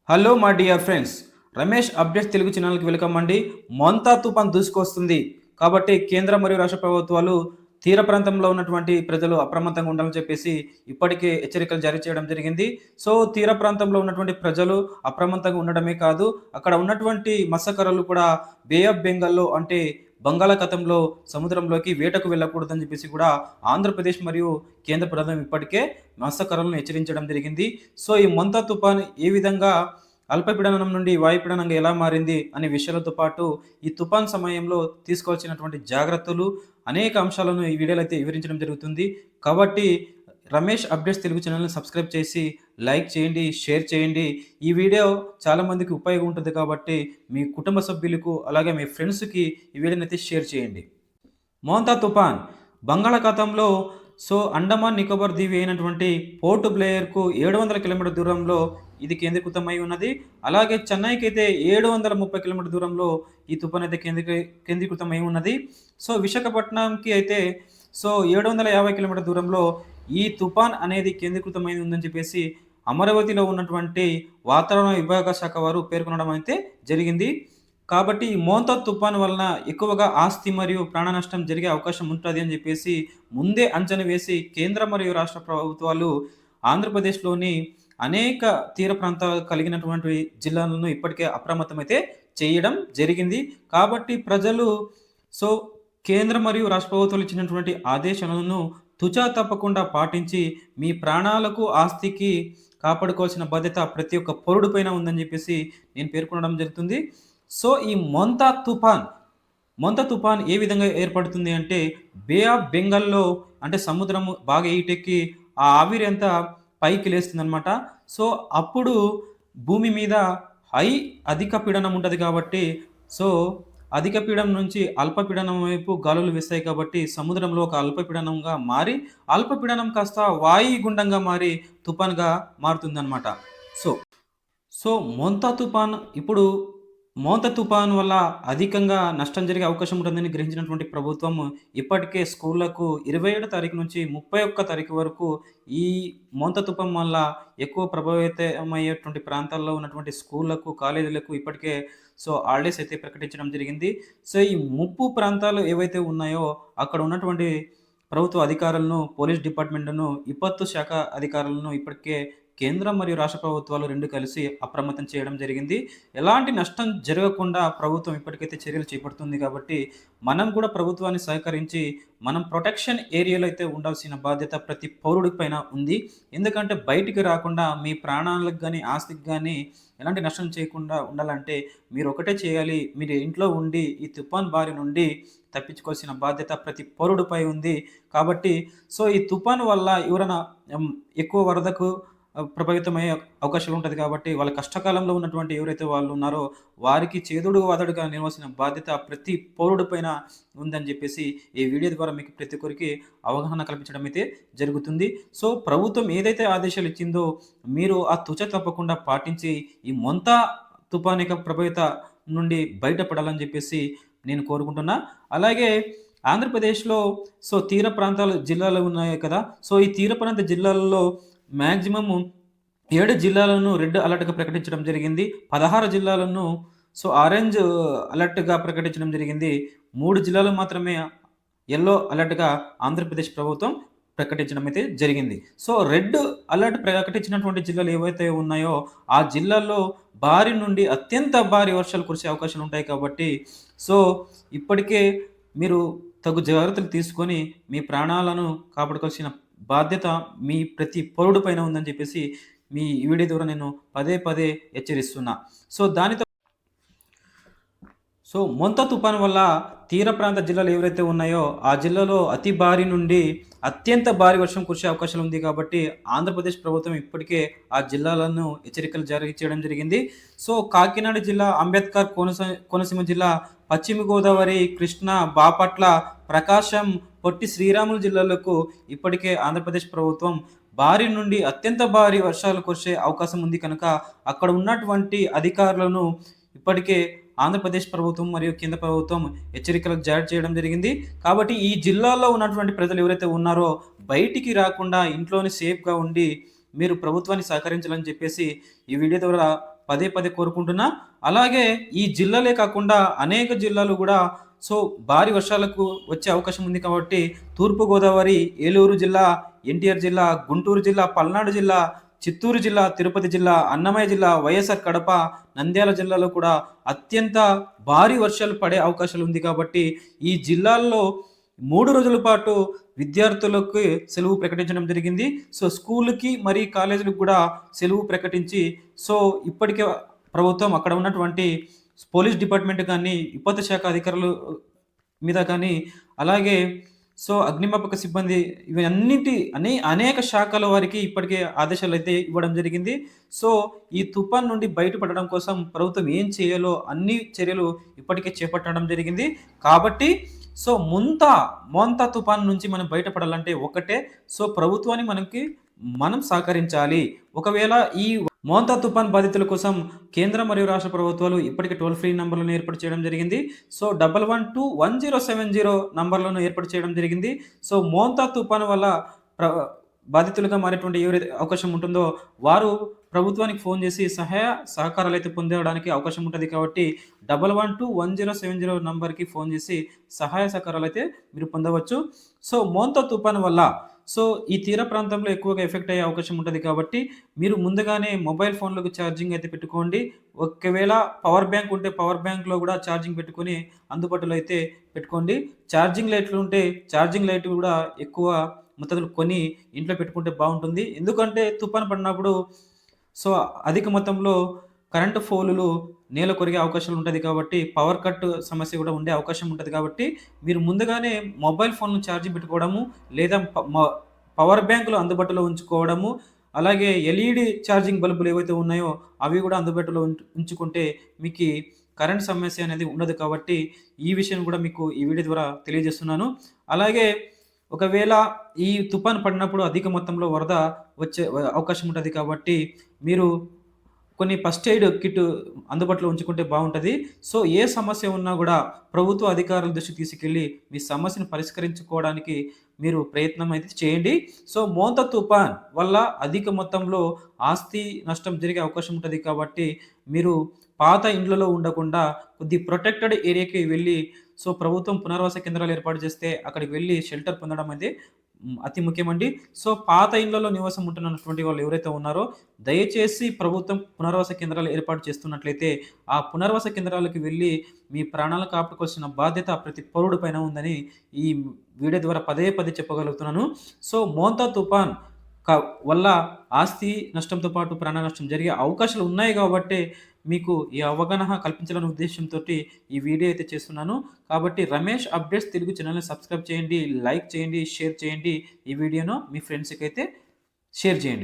Hello మా dear friends, Ramesh updates Telugu ఛానల్కి welcome అండి. మొంతా తుఫాన్ దూసుకొస్తుంది కాబట్టి కేంద్ర మరియు రాష్ట్ర ప్రభుత్వాలు తీర ప్రాంతంలో ఉన్నటువంటి ప్రజలు అప్రమత్తంగా ఉండాలని చెప్పేసి ఇప్పటికే హెచ్చరికలు జారీ చేయడం జరిగింది. సో తీర ప్రాంతంలో ఉన్నటువంటి ప్రజలు అప్రమత్తంగా ఉండడమే కాదు, అక్కడ ఉన్నటువంటి మత్స్యకారులు కూడా బే ఆఫ్ బెంగాల్లో అంటే బంగాళాఖాతంలో సముద్రంలోకి వేటకు వెళ్ళకూడదని చెప్పేసి కూడా ఆంధ్రప్రదేశ్ మరియు కేంద్ర ప్రభుత్వం ఇప్పటికే మత్స్యకారులను హెచ్చరించడం జరిగింది. సో ఈ మొంతా తుఫాన్ ఏ విధంగా అల్పపీడనం నుండి వాయుపీడనంగా ఎలా మారింది అనే విషయాలతో పాటు ఈ తుఫాన్ సమయంలో తీసుకోవాల్సినటువంటి జాగ్రత్తలు అనేక అంశాలను ఈ వీడియోలో అయితే వివరించడం జరుగుతుంది. కాబట్టి రమేష్ అప్డేట్స్ తెలుగు ఛానల్ని సబ్స్క్రైబ్ చేసి లైక్ చేయండి, షేర్ చేయండి. ఈ వీడియో చాలామందికి ఉపయోగం ఉంటుంది కాబట్టి మీ కుటుంబ సభ్యులకు అలాగే మీ ఫ్రెండ్స్కి ఈ వీడియోని అయితే షేర్ చేయండి. మోంతా తుఫాన్ బంగాళాఖాతంలో అండమాన్ నికోబార్ దీవి అయినటువంటి పోర్ట్ బ్లేయర్కు 700 కిలోమీటర్ దూరంలో ఇది కేంద్రీకృతమై ఉన్నది. అలాగే చెన్నైకి అయితే 730 కిలోమీటర్ దూరంలో ఈ తుఫాన్ అయితే కేంద్రీకృతమై ఉన్నది. విశాఖపట్నంకి అయితే 750 కిలోమీటర్ దూరంలో ఈ తుఫాన్ అనేది కేంద్రీకృతమై ఉందని చెప్పేసి అమరావతిలో ఉన్నటువంటి వాతావరణ విభాగ శాఖ వారు పేర్కొనడం అయితే జరిగింది. కాబట్టి ఈ మోంతా తుఫాను వలన ఎక్కువగా ఆస్తి మరియు ప్రాణ నష్టం జరిగే అవకాశం ఉంటుంది అని చెప్పేసి ముందే అంచనా వేసి కేంద్ర మరియు రాష్ట్ర ప్రభుత్వాలు ఆంధ్రప్రదేశ్లోని అనేక తీర ప్రాంతాలు కలిగినటువంటి జిల్లాలను ఇప్పటికే అప్రమత్తమైతే చేయడం జరిగింది. కాబట్టి ప్రజలు సో కేంద్ర మరియు రాష్ట్ర ప్రభుత్వాలు ఇచ్చినటువంటి ఆదేశాలను తుచా తప్పకుండా పాటించి మీ ప్రాణాలకు ఆస్తికి కాపాడుకోవాల్సిన బాధ్యత ప్రతి ఒక్క పౌరుడిపైన ఉందని చెప్పేసి నేను పేర్కొనడం జరుగుతుంది. ఈ మొంతా తుఫాన్ ఏ విధంగా ఏర్పడుతుంది అంటే బే ఆఫ్ బెంగాల్లో అంటే సముద్రం బాగా ఈటెక్కి ఆ ఆవిరి అంతా పైకి లేస్తుందనమాట. అప్పుడు భూమి మీద అధిక పీడనం ఉంటుంది కాబట్టి అధిక పీడనం నుంచి అల్పపీడనం వైపు గాలులు వేస్తాయి కాబట్టి సముద్రంలో ఒక అల్పపీడనంగా మారి అల్పపీడనం కాస్త వాయుగుండంగా మారి తుఫాన్గా మారుతుందన్నమాట. సో సో మోంతా తుఫాన్ వల్ల అధికంగా నష్టం జరిగే అవకాశం ఉంటుందని గ్రహించినటువంటి ప్రభుత్వం ఇప్పటికే స్కూళ్లకు 27 తారీఖు నుంచి 31 తారీఖు వరకు ఈ మోంతా తుఫాన్ వల్ల ఎక్కువ ప్రభావితమయ్యేటువంటి ప్రాంతాల్లో ఉన్నటువంటి స్కూళ్లకు, కాలేజీలకు ఇప్పటికే హాలిడేస్ అయితే ప్రకటించడం జరిగింది. ఈ ముప్పు ప్రాంతాలు ఏవైతే ఉన్నాయో అక్కడ ఉన్నటువంటి ప్రభుత్వ అధికారులను, పోలీస్ డిపార్ట్మెంట్‌ను, విపత్తు శాఖ అధికారులను ఇప్పటికే కేంద్రం మరియు రాష్ట్ర ప్రభుత్వాలు 2 కలిసి అప్రమత్తం చేయడం జరిగింది. ఎలాంటి నష్టం జరగకుండా ప్రభుత్వం ఇప్పటికైతే చర్యలు చేపడుతుంది కాబట్టి మనం కూడా ప్రభుత్వాన్ని సహకరించి మనం ప్రొటెక్షన్ ఏరియాలో అయితే ఉండాల్సిన బాధ్యత ప్రతి పౌరుడి పైన ఉంది. ఎందుకంటే బయటికి రాకుండా మీ ప్రాణాలకు గానీ, ఆస్తికి గానీ ఎలాంటి నష్టం చేయకుండా ఉండాలంటే మీరు ఒకటే చేయాలి. మీరు ఇంట్లో ఉండి ఈ తుఫాన్ బారి నుండి తప్పించుకోవాల్సిన బాధ్యత ప్రతి పౌరుడిపై ఉంది. కాబట్టి ఈ తుఫాను వల్ల ఎవరైనా ఎక్కువ వరదకు ప్రభావితమయ్యే అవకాశాలు ఉంటది కాబట్టి వాళ్ళ కష్టకాలంలో ఉన్నటువంటి ఎవరైతే వాళ్ళు ఉన్నారో వారికి చేదుడు వాదడుగా నిలవాల్సిన బాధ్యత ప్రతి పౌరుడి పైన ఉందని చెప్పేసి ఈ వీడియో ద్వారా మీకు ప్రతి ఒక్కరికి అవగాహన కల్పించడం అయితే జరుగుతుంది. ప్రభుత్వం ఏదైతే ఆదేశాలు ఇచ్చిందో మీరు ఆ తుచ తప్పకుండా పాటించి ఈ మొంతా తుఫానిక ప్రభావిత నుండి బయటపడాలని చెప్పేసి నేను కోరుకుంటున్నా. అలాగే ఆంధ్రప్రదేశ్‌లో తీర ప్రాంతాలు జిల్లాలు ఉన్నాయి కదా! ఈ తీర ప్రాంత జిల్లాలలో మాక్సిమము 7 జిల్లాలను రెడ్ అలర్ట్‌గా ప్రకటించడం జరిగింది. 16 జిల్లాలను ఆరెంజ్ అలర్ట్‌గా ప్రకటించడం జరిగింది. 3 జిల్లాలు మాత్రమే యెల్లో అలర్ట్‌గా ఆంధ్రప్రదేశ్ ప్రభుత్వం ప్రకటించడం అయితే జరిగింది. రెడ్ అలర్ట్ ప్రకటించినటువంటి జిల్లాలు ఏవైతే ఉన్నాయో ఆ జిల్లాల్లో భారీ నుండి అత్యంత భారీ వర్షాలు కురిసే అవకాశాలు ఉంటాయి కాబట్టి ఇప్పటికే మీరు తగు జాగ్రత్తలు తీసుకొని మీ ప్రాణాలను కాపాడుకోవాల్సిన బాధ్యత మీ ప్రతి పౌరుడి పైన ఉందని చెప్పేసి మీ ఈ వీడియో ద్వారా నేను పదే పదే హెచ్చరిస్తున్నా. దానితో మొంతా తుఫాను వల్ల తీర ప్రాంత జిల్లాలు ఎవరైతే ఉన్నాయో ఆ జిల్లాలో అతి భారీ నుండి అత్యంత భారీ వర్షం కురిసే అవకాశాలు ఉంది కాబట్టి ఆంధ్రప్రదేశ్ ప్రభుత్వం ఇప్పటికే ఆ జిల్లాలను హెచ్చరికలు జారీ చేయడం జరిగింది. కాకినాడ జిల్లా, అంబేద్కర్ కోనసీమ జిల్లా, పశ్చిమ గోదావరి, కృష్ణా, బాపట్ల, ప్రకాశం, పొట్టి శ్రీరాములు జిల్లాలకు ఇప్పటికే ఆంధ్రప్రదేశ్ ప్రభుత్వం భారీ నుండి అత్యంత భారీ వర్షాలు కురిసే అవకాశం ఉంది కనుక అక్కడ ఉన్నటువంటి అధికారులను ఇప్పటికే ఆంధ్రప్రదేశ్ ప్రభుత్వం మరియు కేంద్ర ప్రభుత్వం హెచ్చరికలు జారీ చేయడం జరిగింది. కాబట్టి ఈ జిల్లాలో ఉన్నటువంటి ప్రజలు ఎవరైతే ఉన్నారో బయటికి రాకుండా ఇంట్లోనే సేఫ్‌గా ఉండి మీరు ప్రభుత్వాన్ని సహకరించాలని చెప్పేసి ఈ వీడియో ద్వారా పదే పదే కోరుకుంటున్నా. అలాగే ఈ జిల్లాలే కాకుండా అనేక జిల్లాలు గూడా భారీ వర్షాలకు వచ్చే అవకాశం ఉంది కాబట్టి తూర్పుగోదావరి, ఏలూరు జిల్లా, ఎన్టీఆర్ జిల్లా, గుంటూరు జిల్లా, పల్నాడు జిల్లా, చిత్తూరు జిల్లా, తిరుపతి జిల్లా, అన్నమయ్య జిల్లా, వైఎస్ఆర్ కడప, నంద్యాల జిల్లాలో కూడా అత్యంత భారీ వర్షాలు పడే అవకాశాలు ఉంది కాబట్టి ఈ జిల్లాల్లో 3 రోజుల పాటు విద్యార్థులకు సెలవు ప్రకటించడం జరిగింది. స్కూలుకి మరి కాలేజీలకు కూడా సెలవు ప్రకటించి ఇప్పటికే ప్రభుత్వం అక్కడ ఉన్నటువంటి పోలీస్ డిపార్ట్‌మెంట్ గాని, విపత్తు శాఖ అధికారులు మీద కానీ, అలాగే అగ్నిమాపక సిబ్బంది ఇవన్నిటి అనేక శాఖల వారికి ఇప్పటికే ఆదేశాలైతే ఇవ్వడం జరిగింది. సో, ఈ తుఫాన్ నుండి బయటపడడం కోసం ప్రభుత్వం ఏం చేయాలో అన్ని చర్యలు ఇప్పటికే చేపట్టడం జరిగింది. కాబట్టి మోంతా తుఫాన్ నుంచి మనం బయటపడాలంటే ఒకటే ప్రభుత్వాన్ని మనం సహకరించాలి. ఒకవేళ ఈ మోంతా తుఫాన్ బాధితుల కోసం కేంద్ర మరియు రాష్ట్ర ప్రభుత్వాలు ఇప్పటికే టోల్ ఫ్రీ నంబర్‌లను ఏర్పాటు చేయడం జరిగింది. 11211070 నంబర్‌లను ఏర్పాటు చేయడం జరిగింది. మోంతా తుఫాను వల్ల ప్ర బాధితులుగా మారేటువంటి ఎవరైతే అవకాశం ఉంటుందో వారు ప్రభుత్వానికి ఫోన్ చేసి సహాయ సహకారాలైతే పొందడానికి అవకాశం ఉంటది కాబట్టి 11211070 నంబర్‌కి ఫోన్ చేసి సహాయ సహకారాలైతే మీరు పొందవచ్చు. మోంతా తుఫాను వల్ల ఈ తీర ప్రాంతంలో ఎక్కువగా ఎఫెక్ట్ అయ్యే అవకాశం ఉంటది కాబట్టి మీరు ముందుగానే మొబైల్ ఫోన్‌లకు ఛార్జింగ్ అయితే పెట్టుకోండి. ఒకవేళ పవర్ బ్యాంక్ ఉంటే పవర్ బ్యాంక్‌లో కూడా ఛార్జింగ్ పెట్టుకొని అందుబాటులో అయితే పెట్టుకోండి. ఛార్జింగ్ లైట్లు ఉంటే ఛార్జింగ్ లైట్ కూడా ఎక్కువ మొత్తంలో కొని ఇంట్లో పెట్టుకుంటే బావుంటుంది. ఎందుకంటే తుఫాను పడినప్పుడు సో, అధిక మొత్తంలో కరెంటు పోలులు నేల కొరిగే అవకాశాలు ఉంటది కాబట్టి, పవర్ కట్ సమస్య కూడా ఉండే అవకాశం ఉంటది కాబట్టి, మీరు ముందుగానే మొబైల్ ఫోన్‌ను ఛార్జింగ్ పెట్టుకోవడము, లేదా పవర్ బ్యాంకులు అందుబాటులో ఉంచుకోవడము, అలాగే ఎల్ఈడీ ఛార్జింగ్ బల్బులు ఏవైతే ఉన్నాయో, అవి కూడా అందుబాటులో ఉంచుకుంటే మీకి కరెంట్ సమస్య అనేది ఉండదు కాబట్టి, ఈ విషయం కూడా మీకు ఈ వీడియో ద్వారా తెలియజేస్తున్నాను. అలాగే ఒకవేళ ఈ తుఫాను పడినప్పుడు అధిక మొత్తంలో వరద వచ్చే అవకాశం ఉంటది కాబట్టి, మీరు కొన్ని ఫస్ట్ ఎయిడ్ కిట్ అందుబాటులో ఉంచుకుంటే బావుంటది. ఏ సమస్య ఉన్నా గూడా ప్రభుత్వ అధికారుల దృష్టికి తీసుకెళ్ళి మీ సమస్యను పరిష్కరించుకోవడానికి మీరు ప్రయత్నం అయితే చేయండి. మోంతా తుఫాన్ వల్ల అధిక మొత్తంలో ఆస్తి నష్టం జరిగే అవకాశం ఉంటది కాబట్టి, మీరు పాత ఇండ్లలో ఉండకుండా కొద్ది ప్రొటెక్టెడ్ ఏరియాకి వెళ్ళి ప్రభుత్వం పునరావాస కేంద్రాలు ఏర్పాటు చేస్తే అక్కడికి వెళ్ళి షెల్టర్ పొందడం అనేది అతి ముఖ్యమండి. పాత ఇళ్లలో నివాసం ఉంటున్నటువంటి వాళ్ళు ఎవరైతే ఉన్నారో దయచేసి ప్రభుత్వం పునరావాస కేంద్రాలు ఏర్పాటు చేస్తున్నట్లయితే ఆ పునరావాస కేంద్రాలకు వెళ్ళి మీ ప్రాణాలను కాపాడుకోవాల్సిన బాధ్యత ప్రతి పౌరుడి పైన ఉందని ఈ వీడియో ద్వారా పదే పదే చెప్పగలుగుతున్నాను. మోంతా తుఫాన్ వల్ల ఆస్తి నష్టంతో పాటు ప్రాణ నష్టం జరిగే అవకాశాలు ఉన్నాయి కాబట్టే మీకు ఈ అవగాహన కల్పించాలనే ఉద్దేశ్యంతోటి ఈ వీడియో అయితే చేస్తున్నాను. కాబట్టి రమేష్ అప్డేట్స్ తెలుగు ఛానెల్‌ని సబ్స్క్రైబ్ చేయండి, లైక్ చేయండి, షేర్ చేయండి. ఈ వీడియోను మీ ఫ్రెండ్స్‌కి అయితే షేర్ చేయండి.